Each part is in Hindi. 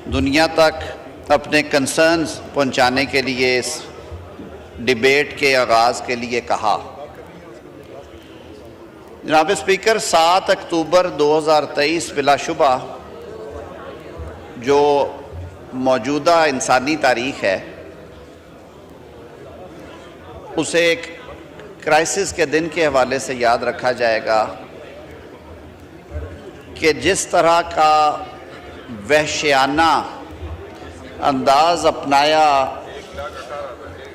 दुनिया तक अपने कंसर्न्स पहुंचाने के लिए इस डिबेट के आगाज़ के लिए कहा। जनाब स्पीकर, 7 अक्टूबर 2023 बिलाशुबा जो मौजूदा इंसानी तारीख़ है उसे एक क्राइसिस के दिन के हवाले से याद रखा जाएगा कि जिस तरह का वहशियाना अंदाज अपनाया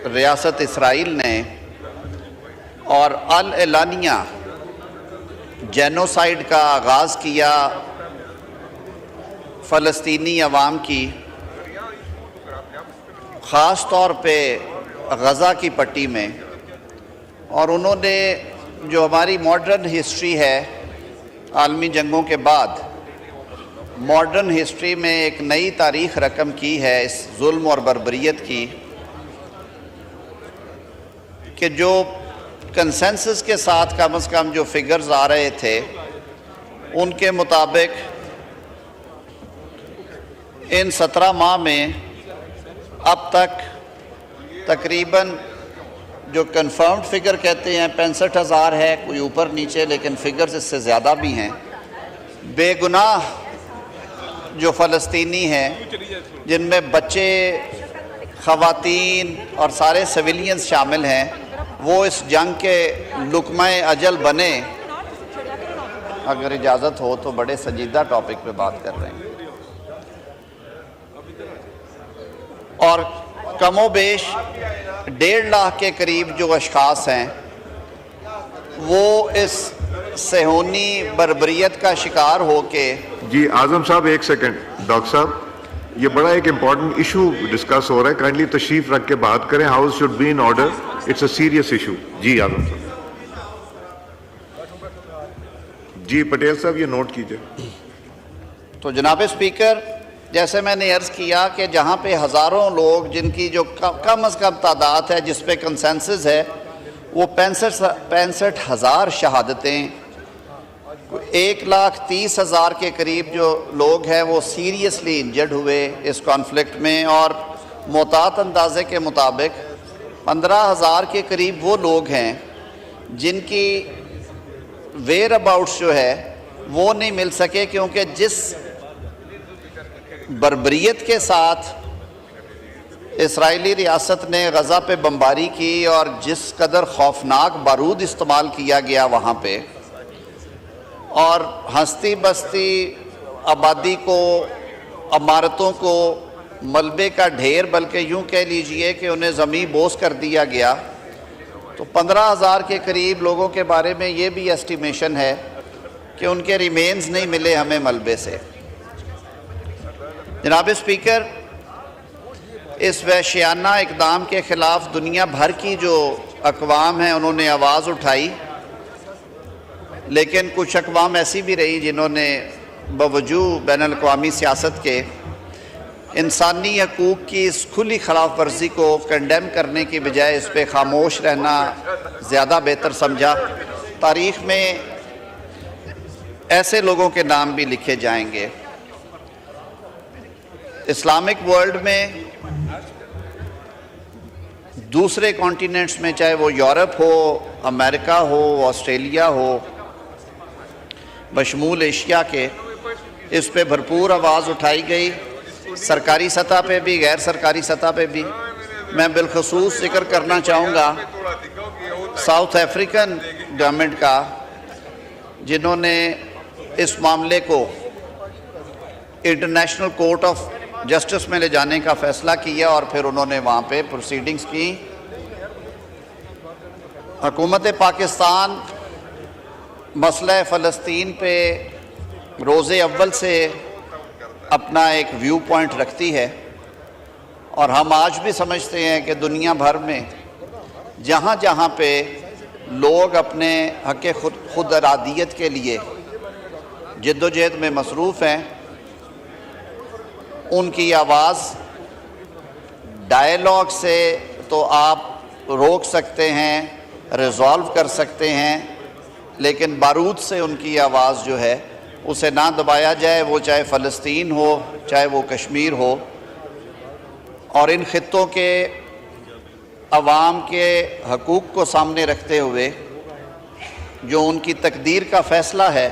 रियासत इसराइल ने और अल एलानिया जेनोसाइड का आगाज़ किया फ़लस्तीनी अवाम की, ख़ास तौर पे गज़ा की पट्टी में, और उन्होंने जो हमारी मॉडर्न हिस्ट्री है आलमी जंगों के बाद मॉडर्न हिस्ट्री में एक नई तारीख़ रकम की है इस जुल्म और बर्बरियत की, कि जो कंसेंसस के साथ कम से कम जो फिगर्स आ रहे थे उनके मुताबिक इन 17 माह में अब तक तकरीबन जो कंफर्म्ड फिगर कहते हैं 65,000 है, कोई ऊपर नीचे, लेकिन फिगर्स इससे ज़्यादा भी हैं, बेगुनाह जो फ़लस्तीनी हैं जिनमें बच्चे, ख़वातीन और सारे सिविलियंस शामिल हैं, वो इस जंग के लुक़्मा-ए अजल बने। अगर इजाज़त हो तो बड़े संजीदा टॉपिक पे बात कर रहे हैं और कमोबेश 1.5 लाख के करीब जो अशख़ास हैं वो इस सेहोनी बर्बरियत का शिकार हो के। जी आज़म साहब एक सेकंड, डॉक्टर साहब ये बड़ा एक इम्पॉर्टेंट इशू डिस्कस हो रहा है, काइंडली तशरीफ रख के बात करें। House should be in order, it's a serious issue. जी आज़म साहब। जी पटेल साहब ये नोट कीजिए। तो जनाब स्पीकर, जैसे मैंने अर्ज़ किया कि जहाँ पे हज़ारों लोग जिनकी जो कम अज़ कम तादाद है जिस पे कंसेंसस है वो 65,000 शहादतें, 1,30,000 के करीब जो लोग हैं वो सीरियसली इंजर्ड हुए इस कॉन्फ्लिक्ट में, और मोहतात अंदाजे के मुताबिक 15,000 के करीब वो लोग हैं जिनकी वेयर अबाउट्स जो है वो नहीं मिल सके, क्योंकि जिस बर्बरियत के साथ इसराइली रियासत ने गज़ा पे बमबारी की और जिस कदर खौफनाक बारूद इस्तेमाल किया गया वहाँ पे, और हस्ती बस्ती आबादी को, इमारतों को मलबे का ढेर, बल्कि यूँ कह लीजिए कि उन्हें ज़मीन बोस कर दिया गया, तो 15,000 के करीब लोगों के बारे में ये भी एस्टिमेशन है कि उनके रिमेन्स नहीं मिले हमें मलबे से। जनाब स्पीकर, इस वहशियाना इक़दाम के ख़िलाफ़ दुनिया भर की जो अक़वाम हैं उन्होंने आवाज़ उठाई, लेकिन कुछ अक़वाम ऐसी भी रही जिन्होंने बावजूद बैनुल-अक़वामी सियासत के इंसानी हकूक़ की इस खुली खिलाफ वर्जी को कंडेम करने की बजाय इस पर खामोश रहना ज़्यादा बेहतर समझा। तारीख़ में ऐसे लोगों के नाम भी लिखे जाएंगे। इस्लामिक वर्ल्ड में दूसरे कॉन्टिनेंट्स में, चाहे वो यूरोप हो, अमेरिका हो, ऑस्ट्रेलिया हो, बशमूल एशिया के, इस पे भरपूर आवाज़ उठाई गई, सरकारी सतह पे भी, गैर सरकारी सतह पे भी। मैं बिलखसूस जिक्र करना चाहूँगा साउथ अफ्रीकन गवर्नमेंट का, जिन्होंने इस मामले को इंटरनेशनल कोर्ट ऑफ जस्टिस में ले जाने का फ़ैसला किया और फिर उन्होंने वहाँ पे प्रोसीडिंग्स की। हुकूमत पाकिस्तान मसला फ़लस्तीन पे रोज़े अव्वल से अपना एक व्यू पॉइंट रखती है, और हम आज भी समझते हैं कि दुनिया भर में जहाँ जहाँ पे लोग अपने हक़ खुद इरादियत के लिए जद्दोजहद में मसरूफ़ हैं, उनकी आवाज़ डायलॉग से तो आप रोक सकते हैं, रिज़ॉल्व कर सकते हैं, लेकिन बारूद से उनकी आवाज़ जो है उसे ना दबाया जाए, वो चाहे फ़लस्तीन हो, चाहे वो कश्मीर हो, और इन खित्तों के अवाम के हकूक़ को सामने रखते हुए जो उनकी तकदीर का फ़ैसला है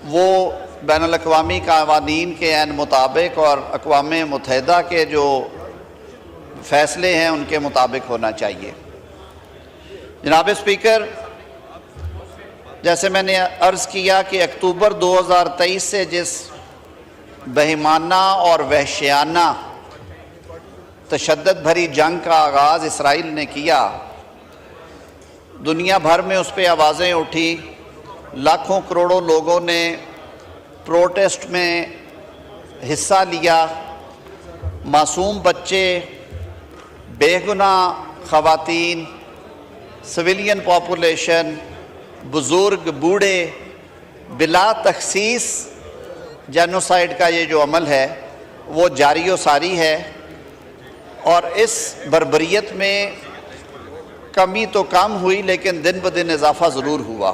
वो बैनुल-अक़वामी क़वानीन के ऐन मुताबिक और अक़वाम मुत्तहिदा के जो फ़ैसले हैं उनके मुताबिक होना चाहिए। जनाब स्पीकर, जैसे मैंने अर्ज़ किया कि अक्टूबर 2023 से जिस बेईमाना और वहशियाना तशद्दुद भरी जंग का आगाज़ इसराइल ने किया, दुनिया भर में उस पर आवाज़ें उठी, लाखों करोड़ों लोगों ने प्रोटेस्ट में हिस्सा लिया, मासूम बच्चे, बेगुनाह ख़वातीन, सिविलियन पॉपुलेशन, बुज़ुर्ग, बूढ़े, बिला तख़सीस जेनोसाइड का ये जो अमल है वो जारी व सारी है। और इस बर्बरियत में कमी तो कम हुई लेकिन दिन ब दिन इजाफ़ा ज़रूर हुआ।